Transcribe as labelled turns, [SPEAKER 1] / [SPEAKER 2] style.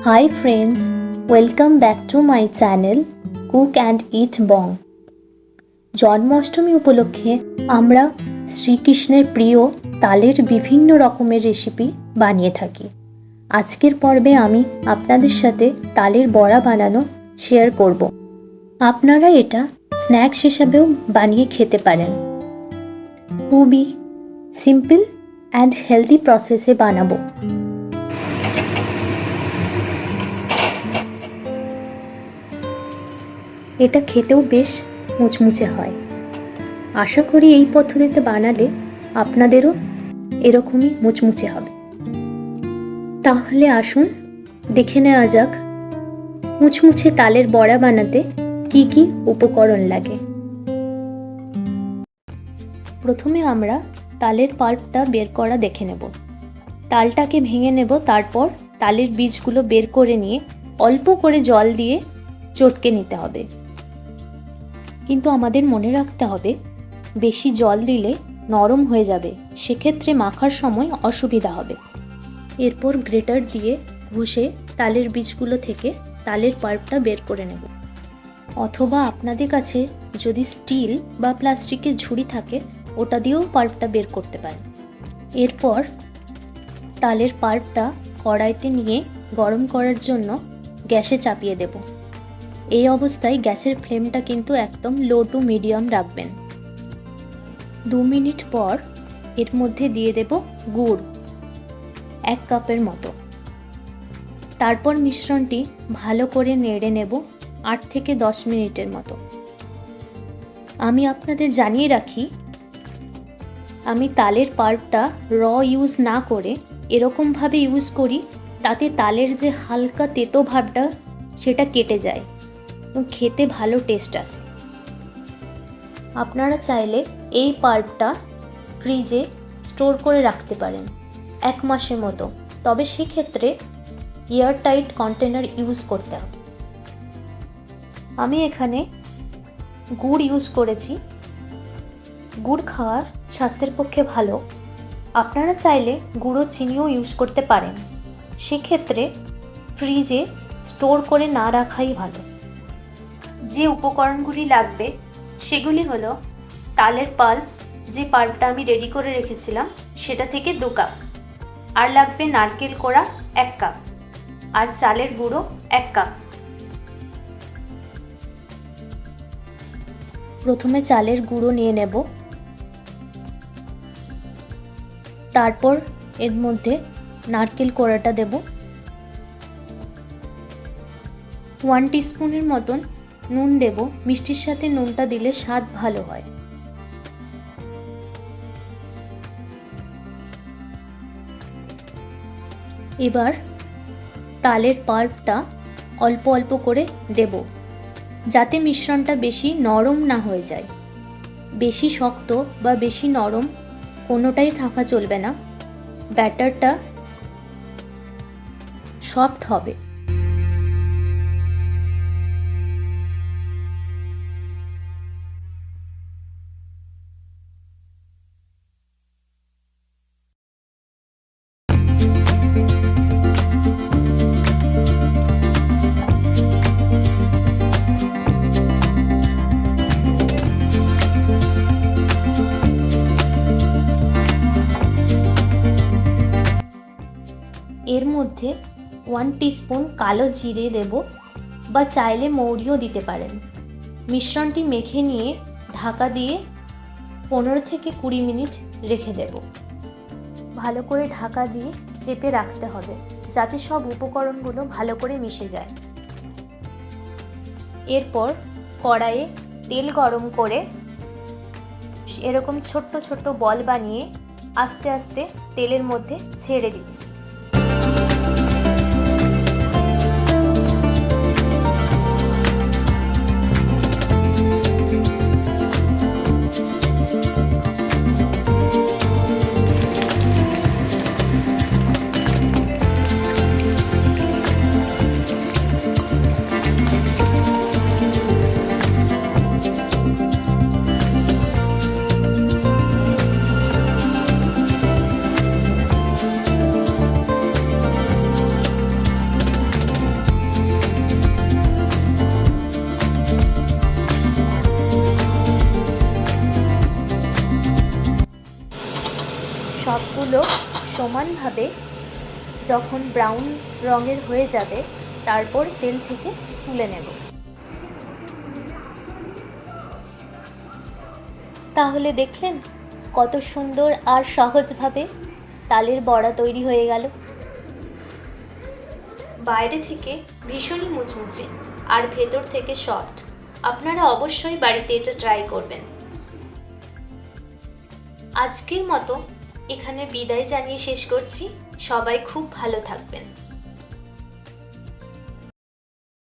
[SPEAKER 1] Hi friends, welcome back to my channel Cook and Eat Bong. Janmashtami উপলক্ষে আমরা শ্রীকৃষ্ণের প্রিয় তালের বিভিন্ন রকমের রেসিপি বানিয়ে থাকি। আজকের পর্বে আমি আপনাদের সাথে তালের বড়া বানানো শেয়ার করব। আপনারা এটা স্ন্যাক্স হিসেবেও বানিয়ে খেতে পারেন। খুবই সিম্পল অ্যান্ড হেলদি প্রসেসে বানাবো। এটা খেতেও বেশ মুচমুচে হয়। আশা করি এই পদ্ধতিতে বানালে আপনাদেরও এরকমই মুচমুচে হবে। তাহলে আসুন দেখে নেওয়া যাক মুচমুচে তালের বড়া বানাতে কি কি উপকরণ লাগে। প্রথমে আমরা তালের পাল্পটা বের করা দেখে নেব। তালটাকে ভেঙে নেব, তারপর তালের বীজগুলো বের করে নিয়ে অল্প করে জল দিয়ে চটকে নিতে হবে। কিন্তু আমাদের মনে রাখতে হবে বেশি জল দিলে নরম হয়ে যাবে, সেক্ষেত্রে মাখার সময় অসুবিধা হবে। এরপর গ্রেটার দিয়ে ঘষে তালের বীজগুলো থেকে তালের পাল্পটা বের করে নেব, অথবা আপনাদের কাছে যদি স্টিল বা প্লাস্টিকের ঝুড়ি থাকে ওটা দিয়েও পাল্পটা বের করতে পারেন। এরপর তালের পাল্পটা কড়াইতে নিয়ে গরম করার জন্য গ্যাসে চাপিয়ে দেব। এই অবস্থায় গ্যাসের ফ্লেমটা কিন্তু একদম লো টু মিডিয়াম রাখবেন। 2 মিনিট পর এর মধ্যে দিয়ে দেব গুড় 1 কাপের মতো। তারপর মিশ্রণটি ভালো করে নেড়ে নেব 8 থেকে 10 মিনিটের মতো। আমি আপনাদের জানিয়ে রাখি, আমি তালের পাল্পটা র ইউজ না করে এরকমভাবে ইউজ করি, তাতে তালের যে হালকা তেতো ভাবটা সেটা কেটে যায় এবং খেতে ভালো টেস্ট আসে। আপনারা চাইলে এই পাল্পটা ফ্রিজে স্টোর করে রাখতে পারেন 1 মাসের মতো, তবে সেক্ষেত্রে এয়ারটাইট কন্টেনার ইউজ করতে হবে। আমি এখানে গুড় ইউজ করেছি। গুড় খাওয়া স্বাস্থ্যের পক্ষে ভালো। আপনারা চাইলে গুঁড়ো চিনিও ইউজ করতে পারেন, সেক্ষেত্রে ফ্রিজে স্টোর করে না রাখাই ভালো। যে উপকরণগুলি লাগবে সেগুলি হলো তালের পাল্প, যে পাল্পটা আমি রেডি করে রেখেছিলাম সেটা থেকে 2 কাপ, আর লাগবে নারকেল কোড়া 1 কাপ, আর চালের গুঁড়ো 1 কাপ। প্রথমে চালের গুঁড়ো নিয়ে নেব, তারপর এর মধ্যে নারকেল কোড়াটা দেব। 1 টিস্পুনের মতন নুন দেব। মিষ্টির সাথে নুনটা দিলে স্বাদ ভালো হয়। এবার তালের পাল্পটা অল্প অল্প করে দেব, যাতে মিশ্রণটা বেশি নরম না হয়ে যায়। বেশি শক্ত বা বেশি নরম কোনোটাই থাকা চলবে না, ব্যাটারটা সফট হবে। এর মধ্যে 1 টিস্পুন কালো জিরে দেব, বা চাইলে মৌরিও দিতে পারেন। মিশ্রণটি মেখে নিয়ে ঢাকা দিয়ে 15 থেকে 20 মিনিট রেখে দেব। ভালো করে ঢাকা দিয়ে চেপে রাখতে হবে, যাতে সব উপকরণগুলো ভালো করে মিশে যায়। এরপর কড়াইয়ে তেল গরম করে এরকম ছোট্ট ছোট্ট বল বানিয়ে আস্তে আস্তে তেলের মধ্যে ছেড়ে দিচ্ছি। এগুলো সমানভাবে যখন ব্রাউন রঙের হয়ে যাবে তারপর তেল থেকে তুলে নেব। তাহলে দেখলেন কত সুন্দর আর সহজভাবে তালের বড়া তৈরি হয়ে গেল। বাইরে থেকে ভীষণই মুচমুচে আর ভেতর থেকে সফট। আপনারা অবশ্যই বাড়িতে এটা ট্রাই করবেন। আজকের মতো এখানে বিদায় জানিয়ে শেষ করছি। সবাই খুব ভালো থাকবেন।